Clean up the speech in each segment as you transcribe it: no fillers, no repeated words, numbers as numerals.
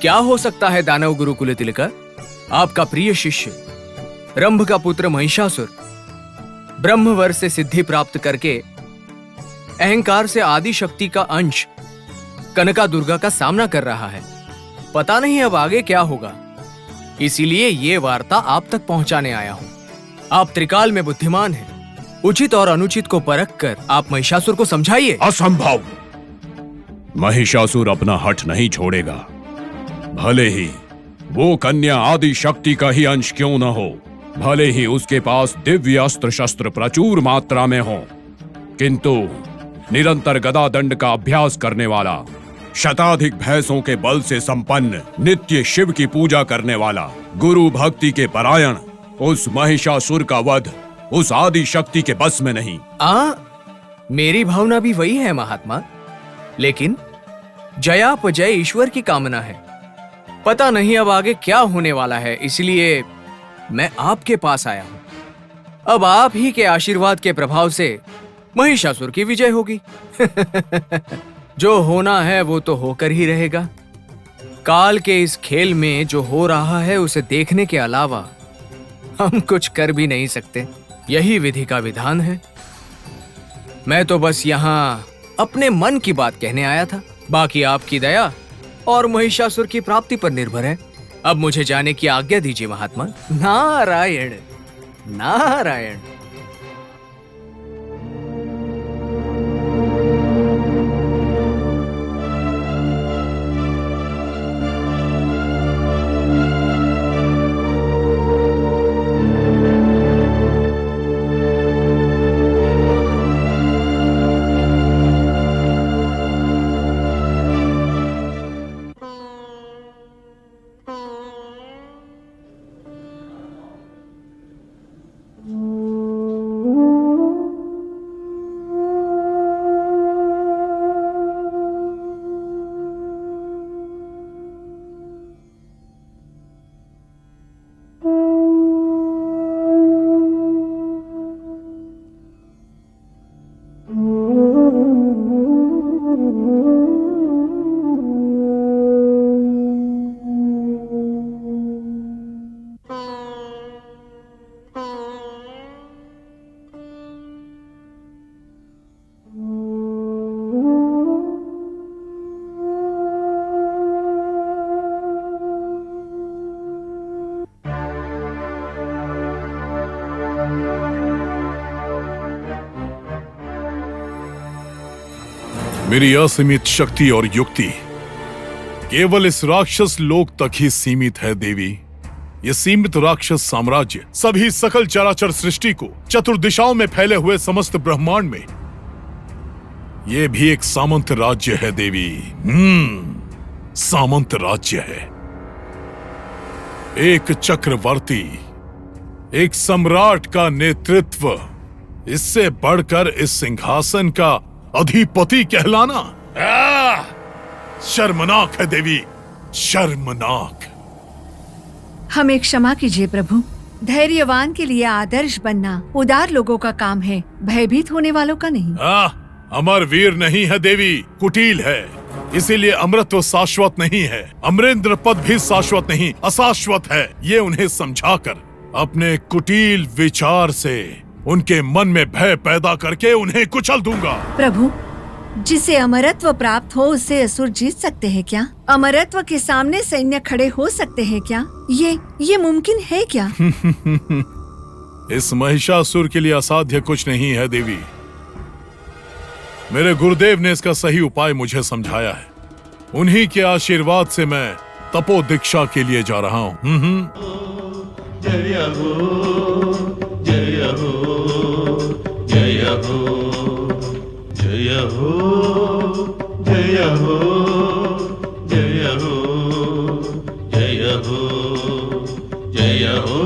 क्या हो सकता है दानव गुरु कुलतिलका? आपका प्रिय शिष्य रंभ का पुत्र महिषासुर ब्रह्मवर से सिद्धि प्राप्त करके अहंकार से आदि शक्ति का अंश कनका दुर्गा का सामना कर रहा है। पता नहीं अब आगे क्या होगा, इसीलिए ये वार्ता आप तक पहुंचाने आया हूं। आप त्रिकाल में बुद्धिमान हैं, उचित और अनुचित को परख कर आप महिषासुर को समझाइए। असंभव। महिषासुर अपना हठ नहीं छोड़ेगा, भले ही वो कन्या आदि शक्ति का ही अंश क्यों न हो, भले ही उसके पास दिव्य अस्त्र शस्त्र प्रचुर मात्रा में हो, किंतु निरंतर गदा दंड का अभ्यास करने वाला, शताधिक भैंसों के बल से संपन्न, नित्य शिव की पूजा करने वाला, गुरु भक्ति के परायण उस महिषासुर का वध उस आदि शक्ति के बस में नहीं। मेरी भावना भी वही है महात्मा, लेकिन जयापजय ईश्वर की कामना है। पता नहीं अब आगे क्या होने वाला है, इसलिए मैं आपके पास आया हूं। अब आप ही के आशीर्वाद के प्रभाव से महिषासुर की विजय होगी। जो होना है वो तो होकर ही रहेगा। काल के इस खेल में जो हो रहा है उसे देखने के अलावा हम कुछ कर भी नहीं सकते। यही विधि का विधान है। मैं तो बस यहाँ अपने मन की बात कहने आया था, बाकी आपकी दया और महिषासुर की प्राप्ति पर निर्भर है। अब मुझे जाने की आज्ञा दीजिए महात्मा। नारायण नारायण। मेरी असीमित शक्ति और युक्ति केवल इस राक्षस लोक तक ही सीमित है देवी। ये सीमित राक्षस साम्राज्य सभी सकल चराचर सृष्टि को चतुर्दिशाओं में फैले हुए समस्त ब्रह्मांड में ये भी एक सामंत राज्य है देवी। सामंत राज्य है। एक चक्रवर्ती, एक सम्राट का नेतृत्व, इससे बढ़कर इस सिंहासन का अधिपति कहलाना शर्मनाक है देवी, शर्मनाक। हमें क्षमा कीजिए प्रभु। धैर्यवान के लिए आदर्श बनना उदार लोगों का काम है, भयभीत होने वालों का नहीं। अमर वीर नहीं है देवी, कुटिल है। इसीलिए अमृतत्व शाश्वत नहीं है, अमरेंद्र पद भी शाश्वत नहीं, अशाश्वत है। ये उन्हें समझाकर अपने कुटिल विचार से उनके मन में भय पैदा करके उन्हें कुचल दूंगा। प्रभु, जिसे अमरत्व प्राप्त हो उससे असुर जीत सकते हैं क्या? अमरत्व के सामने सैन्य खड़े हो सकते हैं क्या? ये मुमकिन है क्या? इस महिषासुर के लिए असाध्य कुछ नहीं है देवी। मेरे गुरुदेव ने इसका सही उपाय मुझे समझाया है। उन्हीं के आशीर्वाद से मैं तपो दीक्षा के लिए जा रहा हूँ। जय हो, जय हो, जय हो, जय हो, जय हो, जय हो, जय हो, जय हो,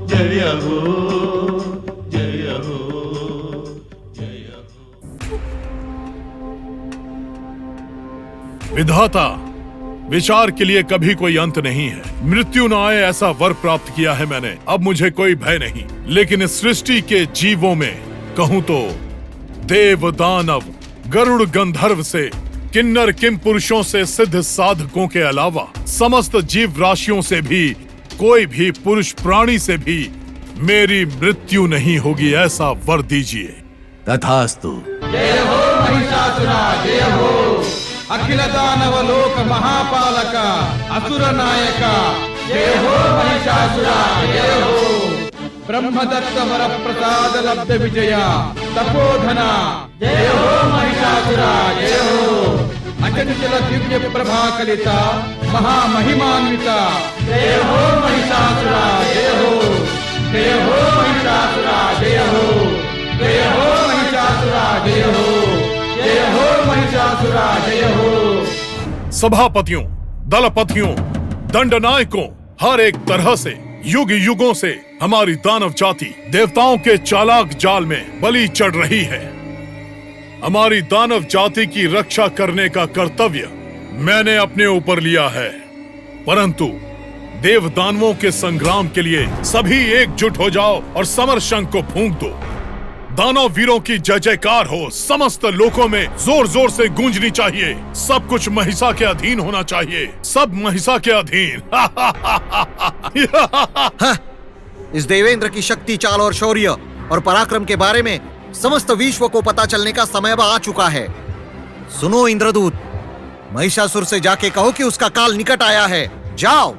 जय हो, जय हो, जय हो। विधाता, विचार के लिए कभी कोई अंत नहीं है। मृत्यु न आए ऐसा वर प्राप्त किया है मैंने। अब मुझे कोई भय नहीं। लेकिन इस सृष्टि के जीवों में कहूं तो देव, दानव, गरुड़, गंधर्व से किन्नर किम पुरुषों से सिद्ध साधकों के अलावा समस्त जीव राशियों से भी कोई भी पुरुष प्राणी से भी मेरी मृत्यु नहीं होगी, ऐसा वर दीजिए। तथास्तु। जय हो महिषासुरा, जय हो अखिल दानव लोक महापालक असुर नायक, जय हो महिषासुरा, जय हो ब्रह्मदत्त वर प्रसाद लब्ध विजया तपोधना, जय हो महिषासुरा, जय हो अचंचल दिव्य प्रभा कलिता महामहिमान्विता, जय हो महिषासुरा, जय हो, जय हो महिषासुरा, जय हो, जय हो महिषासुरा, जय हो, जय हो महिषासुरा, जय हो। सभापतियों, दलपतियों, दंडनायकों, हर एक तरह से युग युगों से हमारी दानव जाति देवताओं के चालाक जाल में बलि चढ़ रही है। हमारी दानव जाति की रक्षा करने का कर्तव्य मैंने अपने ऊपर लिया है, परंतु देव दानवों के संग्राम के लिए सभी एकजुट हो जाओ और समर शंख को फूंक दो। दानव वीरों की जय जयकार हो, समस्त लोकों में जोर जोर से गूंजनी चाहिए। सब कुछ महिषा के अधीन होना चाहिए, सब महिषा के अधीन। इस देवेंद्र की शक्ति, चाल और शौर्य और पराक्रम के बारे में समस्त विश्व को पता चलने का समय अब आ चुका है। सुनो इंद्रदूत, महिषासुर से जाके कहो कि उसका काल निकट आया है। जाओ।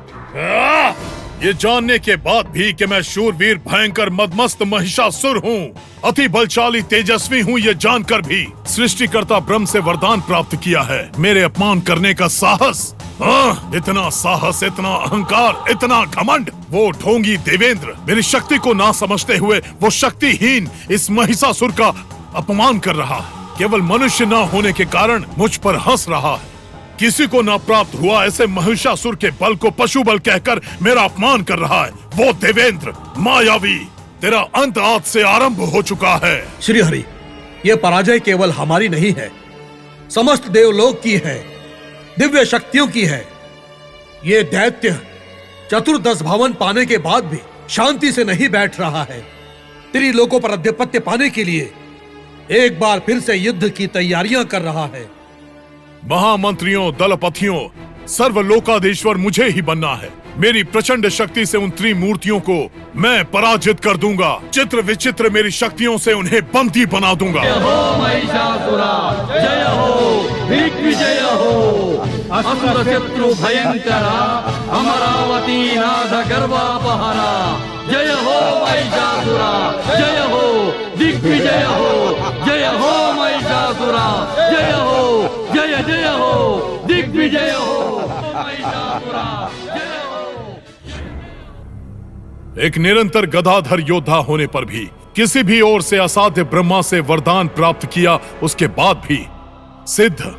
ये जानने के बाद भी कि मैं शूरवीर भयंकर मदमस्त महिषासुर हूँ, अति बलशाली तेजस्वी हूँ, ये जानकर भी सृष्टिकर्ता ब्रह्म से वरदान प्राप्त किया है मेरे अपमान करने का साहस। इतना साहस, इतना अहंकार, इतना घमंड। वो ढोंगी देवेंद्र मेरी शक्ति को ना समझते हुए वो शक्तिहीन इस महिषासुर का अपमान कर रहा है। केवल मनुष्य ना होने के कारण मुझ पर हंस रहा है। किसी को ना प्राप्त हुआ ऐसे महिषासुर के बल को पशु बल कहकर मेरा अपमान कर रहा है। वो देवेंद्र मायावी, तेरा अंत आज से आरंभ हो चुका है। श्री हरि, ये पराजय केवल हमारी नहीं है, समस्त देवलोक की है, दिव्य शक्तियों की है। ये दैत्य चतुर्दश भवन पाने के बाद भी शांति से नहीं बैठ रहा है। त्रिलोकों पर आधिपत्य पाने के लिए एक बार फिर से युद्ध की तैयारियां कर रहा है। महामंत्रियों, दलपतियों, सर्वलोकाधीश्वर मुझे ही बनना है। मेरी प्रचंड शक्ति से उन त्रिमूर्तियों को मैं पराजित कर दूंगा। चित्र विचित्र मेरी शक्तियों से उन्हें बंदी बना दूंगा। जय हो महिषासुरा, जय हो दिग्विजय हो असुर शत्रु भयंकरा, अमरावती नाथ गर्वापहरा, जय हो महिषासुरा, जय हो दिग्विजय हो, जय हो महिषासुरा, जय हो, जय जय हो दिग्विजय हो महिषासुरा, जय हो। एक निरंतर गदाधर योद्धा होने पर भी किसी भी ओर से असाध्य ब्रह्मा से वरदान प्राप्त किया, उसके बाद भी सिद्ध,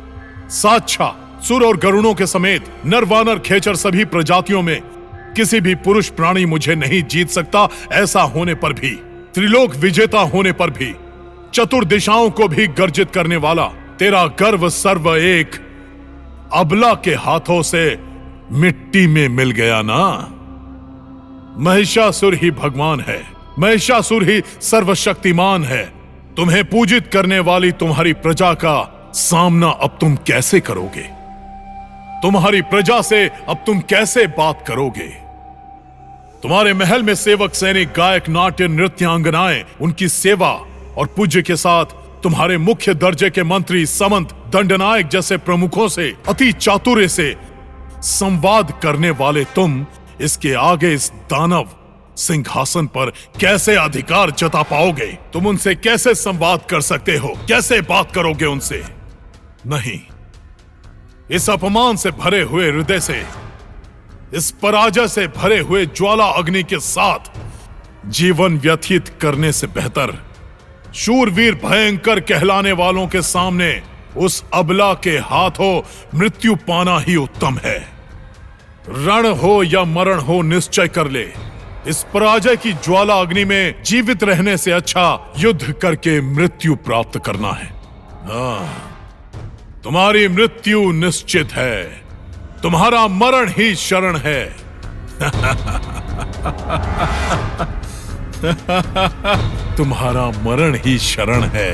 साक्षा, सुर और गरुणों के समेत नर वानर खेचर सभी प्रजातियों में किसी भी पुरुष प्राणी मुझे नहीं जीत सकता। ऐसा होने पर भी, त्रिलोक विजेता होने पर भी, चतुर्दिशाओं को भी गर्जित करने वाला तेरा गर्व सर्व एक अबला के हाथों से मिट्टी में मिल गया ना। महिषासुर ही भगवान है, महिषासुर ही सर्वशक्तिमान है। तुम्हें पूजित करने वाली तुम्हारी प्रजा का सामना अब तुम कैसे करोगे? तुम्हारी प्रजा से अब तुम कैसे बात करोगे? तुम्हारे महल में सेवक, सैनिक, गायक, नाट्य, नृत्यांगनाएं, उनकी सेवा और पूज्य के साथ तुम्हारे मुख्य दर्जे के मंत्री, समंत, दंडनायक जैसे प्रमुखों से अति चातुर्य से संवाद करने वाले तुम इसके आगे इस दानव सिंहासन पर कैसे अधिकार जता पाओगे? तुम उनसे कैसे संवाद कर सकते हो? कैसे बात करोगे उनसे? नहीं, इस अपमान से भरे हुए हृदय से, इस पराजय से भरे हुए ज्वाला अग्नि के साथ जीवन व्यतीत करने से बेहतर शूरवीर भयंकर कहलाने वालों के सामने उस अबला के हाथों मृत्यु पाना ही उत्तम है। रण हो या मरण हो, निश्चय कर ले, इस पराजय की ज्वाला अग्नि में जीवित रहने से अच्छा युद्ध करके मृत्यु प्राप्त करना है। तुम्हारी मृत्यु निश्चित है, तुम्हारा मरण ही शरण है। तुम्हारा मरण ही शरण है।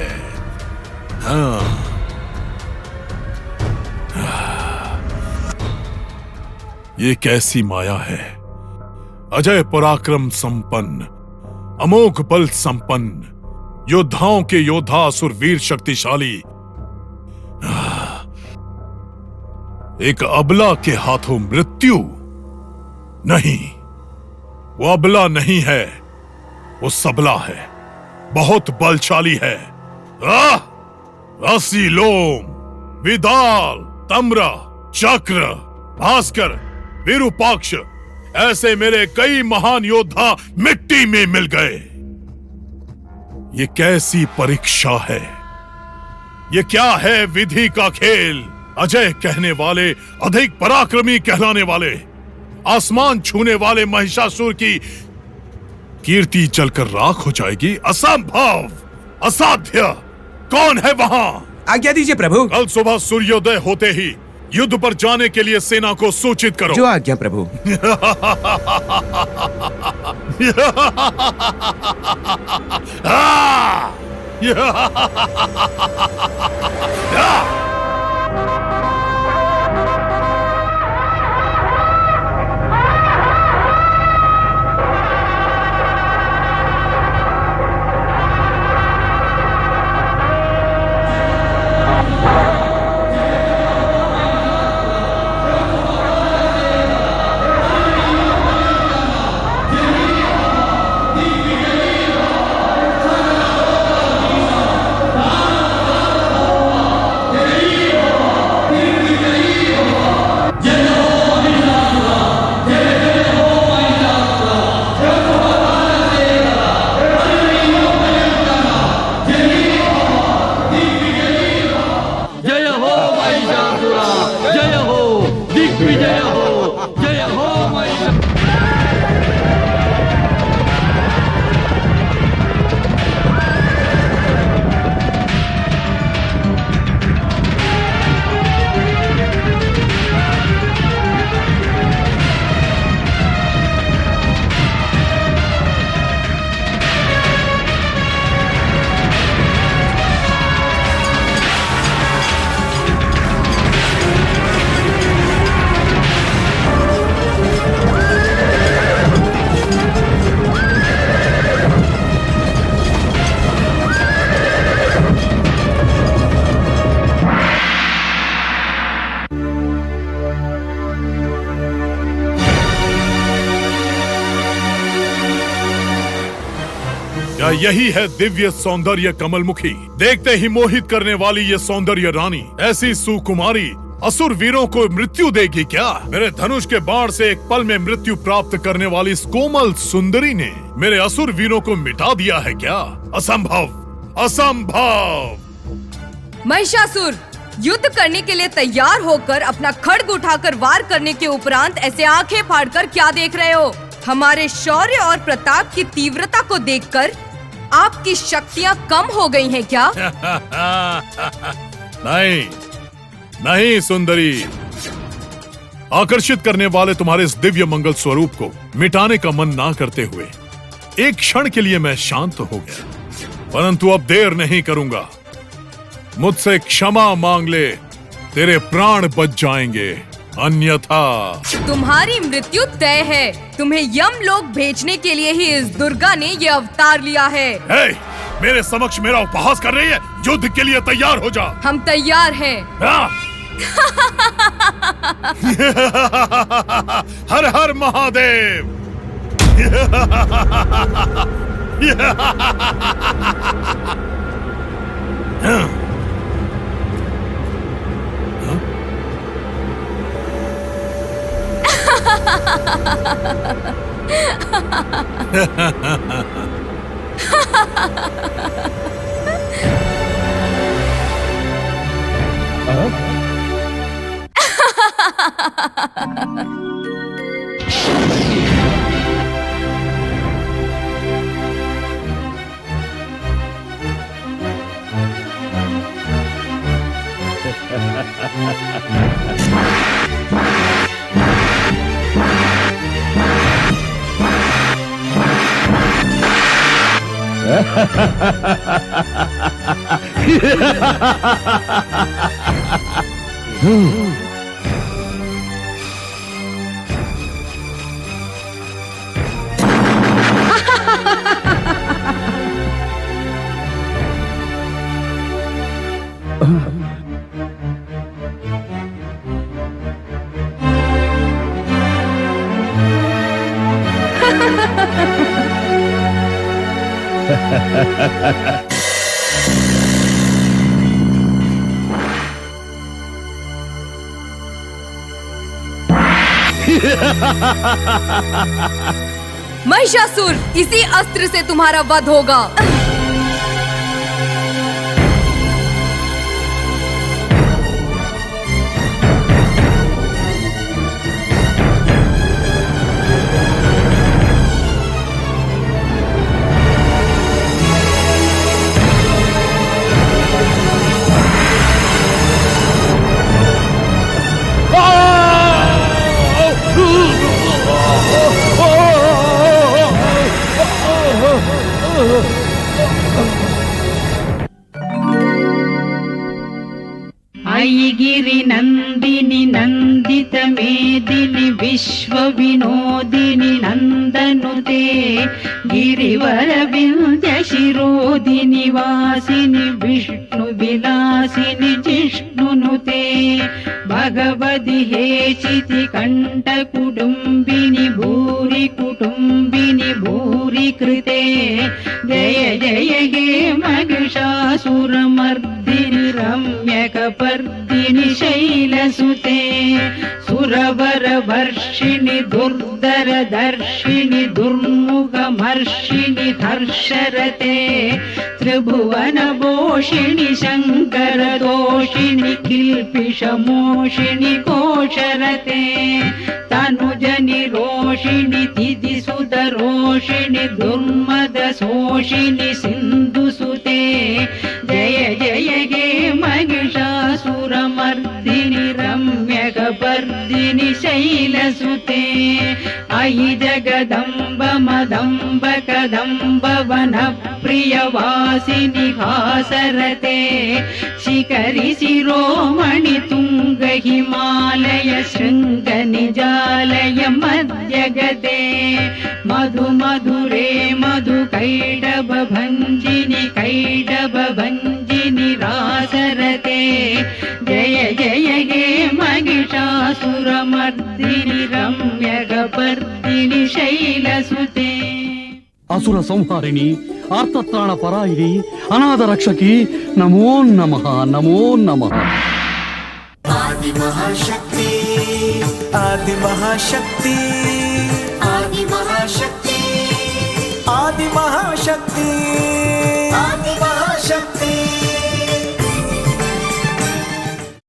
हाँ। ये कैसी माया है। अजय पराक्रम संपन्न, अमोघ बल संपन्न, योद्धाओं के योद्धा, असुर वीर शक्तिशाली, एक अबला के हाथों मृत्यु। नहीं, वो अबला नहीं है, वो सबला है, बहुत बलशाली है। राशि, लोम, विदाल, तम्रा, चक्र, भास्कर, विरूपाक्ष, ऐसे मेरे कई महान योद्धा मिट्टी में मिल गए। ये कैसी परीक्षा है? ये क्या है विधि का खेल? अजय कहने वाले, अधिक पराक्रमी कहलाने वाले, आसमान छूने वाले महिषासुर की कीर्ति जलकर राख हो जाएगी। असंभव, असाध्य। कौन है वहां? आज्ञा दीजिए प्रभु। कल सुबह सूर्योदय होते ही युद्ध पर जाने के लिए सेना को सूचित करो। जो आज्ञा प्रभु। क्या यही है दिव्य सौंदर्य कमलमुखी? देखते ही मोहित करने वाली ये सौंदर्य रानी, ऐसी सुकुमारी असुर वीरों को मृत्यु देगी क्या? मेरे धनुष के बाण से एक पल में मृत्यु प्राप्त करने वाली इस कोमल सुंदरी ने मेरे असुर वीरों को मिटा दिया है क्या? असंभव, असंभव। महिषासुर, युद्ध करने के लिए तैयार होकर अपना खड्ग उठाकर वार करने के उपरांत ऐसे आंखें फाड़कर क्या देख रहे हो? हमारे शौर्य और प्रताप की तीव्रता को देखकर आपकी शक्तियां कम हो गई हैं क्या? नहीं, नहीं सुंदरी। आकर्षित करने वाले तुम्हारे इस दिव्य मंगल स्वरूप को मिटाने का मन ना करते हुए एक क्षण के लिए मैं शांत हो गया, परंतु अब देर नहीं करूंगा। मुझसे क्षमा मांग ले, तेरे प्राण बच जाएंगे, अन्यथा तुम्हारी मृत्यु तय है। तुम्हें यमलोक भेजने के लिए ही इस दुर्गा ने ये अवतार लिया है। हे, मेरे समक्ष मेरा उपहास कर रही है? युद्ध के लिए तैयार हो जा। हम तैयार हैं। हर हर महादेव। महिषासुर, इसी अस्त्र से तुम्हारा वध होगा। ऐगिरि नंदिनि नंदित मेदिनि विश्व विनोदिनि नंदनुते गिरिवर विंध्य शिरोदिनि वासिनि विष्णु विलासिनि जिष्णुनुते भगवति हेचिति कंठ कुटुंबिनि भूरि कुटुंबिनि भूरि कृते जय जय हे महिषासुरमर्दिनि रम्यकपर्दिनि शैलसुते सुरवर वर्षिणि दुर्धर दर्शिनि दुर्मुखमर्षिणि धर्षरते त्रिभुवन भूषिणि शंकर दोषिणि किल्पिषमोषिणि कोशरते तनुजनि रोषिणि तिथि सुदरोषिणि दुर्मद शोषिणि सिन्धुसुते जय जय हे महिषासुरमर्दिनि रम्यकपर्दिनि शैलसुते अयि जगदम्ब मदम्ब कदम्ब वन प्रियवासिनि हासरते शिखरि शिरोमणि तुंग हिमालय शृंग निजालय मध्यगते मधु मधुरे मधु कैडभ भंजिनि रासरते जय जय हे महिषासुरमर्दिनि रम्यकपर्दिनि शैलसुते असुर संहारिणी आर्तत्राण परायिनी अनाथ रक्षकी नमो नमः नमो नमः। आदि महाशक्ति आदि महाशक्ति आदि महाशक्ति आदि महाशक्ति